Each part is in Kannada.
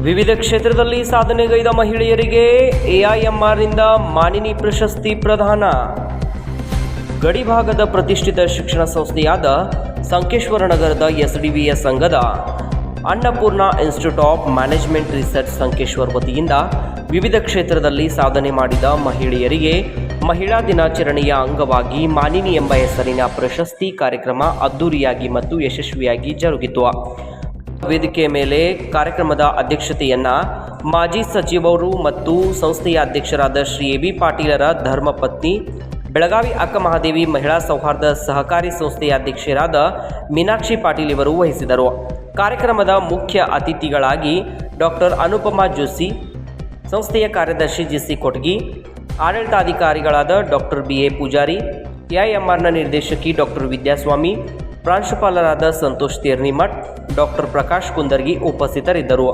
ವಿವಿಧ ಕ್ಷೇತ್ರದಲ್ಲಿ ಸಾಧನೆಗೈದ ಮಹಿಳೆಯರಿಗೆ ಎಐಎಂಆರ್ನಿಂದ ಮಾನಿನಿ ಪ್ರಶಸ್ತಿ ಪ್ರದಾನ. ಗಡಿಭಾಗದ ಪ್ರತಿಷ್ಠಿತ ಶಿಕ್ಷಣ ಸಂಸ್ಥೆಯಾದ ಸಂಕೇಶ್ವರ ನಗರದ ಎಸ್ಡಿವಿಎಸ್ ಸಂಘದ Annapurna institute of management research Sankeshwar ವತಿಯಿಂದ ವಿವಿಧ ಕ್ಷೇತ್ರದಲ್ಲಿ ಸಾಧನೆ ಮಾಡಿದ ಮಹಿಳೆಯರಿಗೆ ಮಹಿಳಾ ದಿನಾಚರಣೆಯ ಅಂಗವಾಗಿ ಮಾನಿನಿ ಎಂಬ ಹೆಸರಿನ ಪ್ರಶಸ್ತಿ ಕಾರ್ಯಕ್ರಮ ಅದ್ದೂರಿಯಾಗಿ ಮತ್ತು ಯಶಸ್ವಿಯಾಗಿ ಜರುಗಿತು. ವೇದಿಕೆಯ ಮೇಲೆ ಕಾರ್ಯಕ್ರಮದ ಅಧ್ಯಕ್ಷತೆಯನ್ನ ಮಾಜಿ ಸಚಿವರು ಮತ್ತು ಸಂಸ್ಥೆಯ ಅಧ್ಯಕ್ಷರಾದ ಶ್ರೀ ಎ.ಬಿ. ಪಾಟೀಲರ ಧರ್ಮಪತ್ನಿ ಬೆಳಗಾವಿ ಅಕ್ಕ ಮಹಾದೇವಿ ಮಹಿಳಾ ಸೌಹಾರ್ದ ಸಹಕಾರಿ ಸಂಸ್ಥೆಯ ಅಧ್ಯಕ್ಷರಾದ ಮೀನಾಕ್ಷಿ ಪಾಟೀಲ್ ಇವರು ವಹಿಸಿದರು. ಕಾರ್ಯಕ್ರಮದ ಮುಖ್ಯ ಅತಿಥಿಗಳಾಗಿ ಡಾಕ್ಟರ್ ಅನುಪಮಾ ಜೋಶಿ, ಸಂಸ್ಥೆಯ ಕಾರ್ಯದರ್ಶಿ ಜಿ.ಸಿ. ಕೊಟ್ಗಿ, ಆಡಳಿತಾಧಿಕಾರಿಗಳಾದ ಡಾಕ್ಟರ್ ಬಿ.ಎ. ಪೂಜಾರಿ, ಎಐಎಂಆರ್ನ ನಿರ್ದೇಶಕಿ ಡಾಕ್ಟರ್ ವಿದ್ಯಾಸ್ವಾಮಿ, ಪ್ರಾಂಶುಪಾಲರಾದ ಸಂತೋಷ್ ತೇರ್ನಿಮಠ್, ಡಾಕ್ಟರ್ ಪ್ರಕಾಶ್ ಕುಂದರ್ಗಿ ಉಪಸ್ಥಿತರಿದ್ದರು.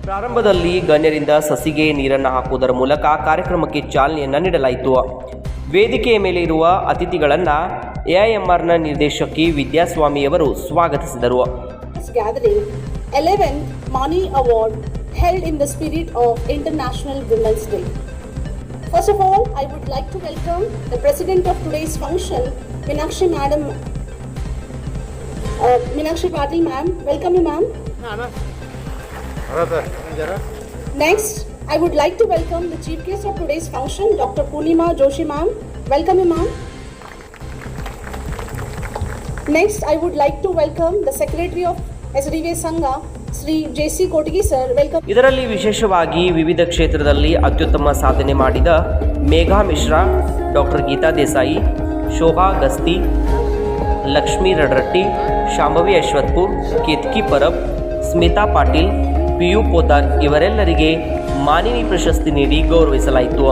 ಪ್ರಾರಂಭದಲ್ಲಿ ಗಣ್ಯರಿಂದ ಸಸಿಗೆ ನೀರನ್ನು ಹಾಕುವುದರ ಮೂಲಕ ಕಾರ್ಯಕ್ರಮಕ್ಕೆ ಚಾಲನೆಯನ್ನು ನೀಡಲಾಯಿತು. ವೇದಿಕೆಯ ಮೇಲೆ ಇರುವ ಅತಿಥಿಗಳನ್ನು ಎಐಎಂಆರ್ನ ನಿರ್ದೇಶಕಿ ವಿದ್ಯಾಸ್ವಾಮಿಯವರು ಸ್ವಾಗತಿಸಿದರು. Gathering 11th Mani Award held in the spirit of International Women's Day. First of all, I would like to welcome the president of today's function, Meenakshi Madam, Meenakshi Patil ma'am. Welcome you ma'am. Next, I would like to welcome the chief guest of today's function, Dr. Poonima Joshi ma'am. Welcome you ma'am. Next, I would like to welcome the secretary of SDVS Sangha, Sri J.C. Kotgi sir. Welcome. ಇದರಲ್ಲಿ ವಿಶೇಷವಾಗಿ ವಿವಿಧ ಕ್ಷೇತ್ರದಲ್ಲಿ ಅತ್ಯುತ್ತಮ ಸಾಧನೆ ಮಾಡಿದ ಮೇಘಾ ಮಿಶ್ರಾ, ಡಾಕ್ಟರ್ ಗೀತಾ ದೇಸಾಯಿ, ಶೋಭಾ ಗಸ್ತಿ, ಲಕ್ಷ್ಮೀ ರಡ್ರಟ್ಟಿ, ಶಾಂಭವಿ ಅಶ್ವತ್ಪುರ್, ಕೇತ್ಕಿ ಪರಬ್, ಸ್ಮಿತಾ ಪಾಟೀಲ್, ಪಿ.ಯು. ಪೋತಾರ್ ಇವರೆಲ್ಲರಿಗೆ ಮಾನಿನಿ ಪ್ರಶಸ್ತಿ ನೀಡಿ ಗೌರವಿಸಲಾಯಿತು.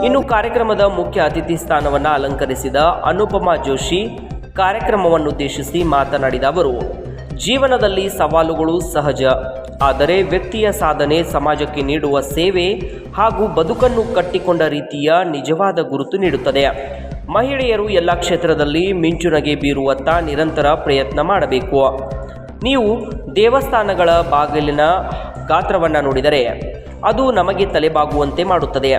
ಇನ್ನು ಕಾರ್ಯಕ್ರಮದ ಮುಖ್ಯ ಅತಿಥಿ ಸ್ಥಾನವನ್ನು ಅಲಂಕರಿಸಿದ ಅನುಪಮಾ ಜೋಶಿ ಕಾರ್ಯಕ್ರಮವನ್ನುದ್ದೇಶಿಸಿ ಮಾತನಾಡಿದ ಅವರು, ಜೀವನದಲ್ಲಿ ಸವಾಲುಗಳು ಸಹಜ, ಆದರೆ ವ್ಯಕ್ತಿಯ ಸಾಧನೆ ಸಮಾಜಕ್ಕೆ ನೀಡುವ ಸೇವೆ ಹಾಗೂ ಬದುಕನ್ನು ಕಟ್ಟಿಕೊಂಡ ರೀತಿಯ ನಿಜವಾದ ಗುರುತು ನೀಡುತ್ತದೆ. ಮಹಿಳೆಯರು ಎಲ್ಲ ಕ್ಷೇತ್ರದಲ್ಲಿ ಮಿಂಚುನಗೆ ಬೀರುವತ್ತ ನಿರಂತರ ಪ್ರಯತ್ನ ಮಾಡಬೇಕು. ನೀವು ದೇವಸ್ಥಾನಗಳ ಬಾಗಿಲಿನ ಗಾತ್ರವನ್ನು ನೋಡಿದರೆ ಅದು ನಮಗೆ ತಲೆಬಾಗುವಂತೆ ಮಾಡುತ್ತದೆ.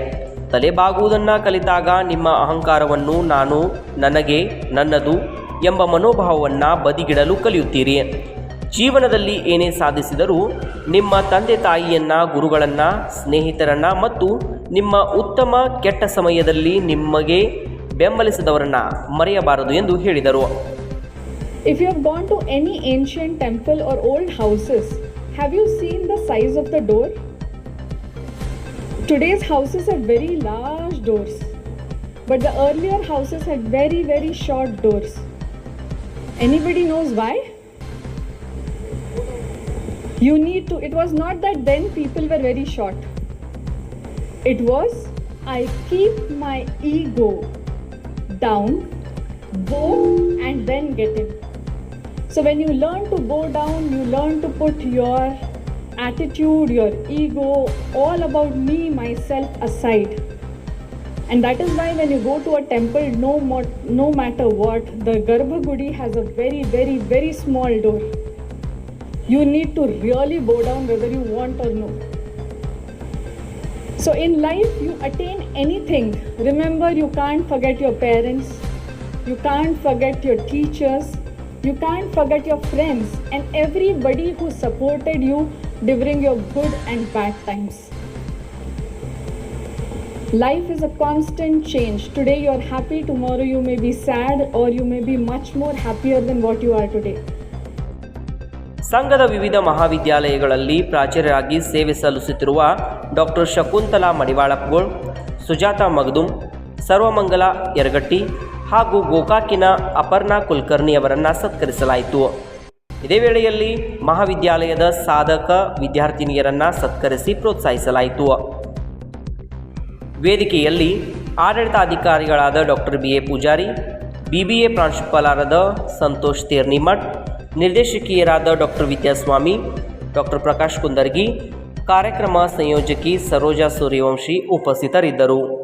ತಲೆಬಾಗುವುದನ್ನು ಕಲಿತಾಗ ನಿಮ್ಮ ಅಹಂಕಾರವನ್ನು ನಾನು, ನನಗೆ, ನನ್ನದು ಎಂಬ ಮನೋಭಾವವನ್ನು ಬದಿಗಿಡಲು ಕಲಿಯುತ್ತೀರಿ. ಜೀವನದಲ್ಲಿ ಏನೇ ಸಾಧಿಸಿದರೂ ನಿಮ್ಮ ತಂದೆ ತಾಯಿಯನ್ನು, ಗುರುಗಳನ್ನು, ಸ್ನೇಹಿತರನ್ನು ಮತ್ತು ನಿಮ್ಮ ಉತ್ತಮ ಕೆಟ್ಟ ಸಮಯದಲ್ಲಿ ನಿಮಗೆ ಬೆಂಬಲಿಸಿದವರನ್ನು ಮರೆಯಬಾರದು ಎಂದು ಹೇಳಿದರು. If you have gone to any ancient temple or old houses, have you seen the size of the door? Today's houses have very large doors, but the earlier houses had very, very short doors. Anybody knows why? It was not that then people were very short. It was, I keep my ego down, go and then get in. So when you learn to go down, you learn to put your attitude, your ego, all about me, myself aside. And that is why when you go to a temple, no matter what, the Garbhagudi has a very, very, very small door. You need to really bow down whether you want or no. So in life, you attain anything. Remember, you can't forget your parents, you can't forget your teachers, you can't forget your friends and everybody who supported you during your good and bad times. Life is a constant change. Today you are happy, tomorrow you may be sad, or you may be much more happier than what you are today. ಸಂಘದ ವಿವಿಧ ಮಹಾವಿದ್ಯಾಲಯಗಳಲ್ಲಿ ಪ್ರಾಚಾರ್ಯರಾಗಿ ಸೇವೆ ಸಲ್ಲಿಸುತ್ತಿರುವ ಡಾಕ್ಟರ್ ಶಕುಂತಲಾ ಮಡಿವಾಳಪ್ಗೋಳ್, ಸುಜಾತಾ ಮಗದುಂ, ಸರ್ವಮಂಗಲ ಯರಗಟ್ಟಿ ಹಾಗೂ ಗೋಕಾಕಿನ ಅಪರ್ಣಾ ಕುಲಕರ್ಣಿ ಅವರನ್ನು ಸತ್ಕರಿಸಲಾಯಿತು. ಇದೇ ವೇಳೆಯಲ್ಲಿ ಮಹಾವಿದ್ಯಾಲಯದ ಸಾಧಕ ವಿದ್ಯಾರ್ಥಿನಿಯರನ್ನು ಸತ್ಕರಿಸಿ ಪ್ರೋತ್ಸಾಹಿಸಲಾಯಿತು. ವೇದಿಕೆಯಲ್ಲಿ ಆಡಳಿತಾಧಿಕಾರಿಗಳಾದ ಡಾಕ್ಟರ್ BA ಪೂಜಾರಿ, BBA ಪ್ರಾಂಶುಪಾಲರಾದ ಸಂತೋಷ್ ತೇರ್ನಿಮಠ್, ನಿರ್ದೇಶಕಿಯರಾದ ಡಾಕ್ಟರ್ ವಿದ್ಯಾಸ್ವಾಮಿ, ಡಾಕ್ಟರ್ ಪ್ರಕಾಶ್ ಕುಂದರ್ಗಿ, ಕಾರ್ಯಕ್ರಮ ಸಂಯೋಜಕಿ ಸರೋಜಾ ಸೂರ್ಯವಂಶಿ ಉಪಸ್ಥಿತರಿದ್ದರು.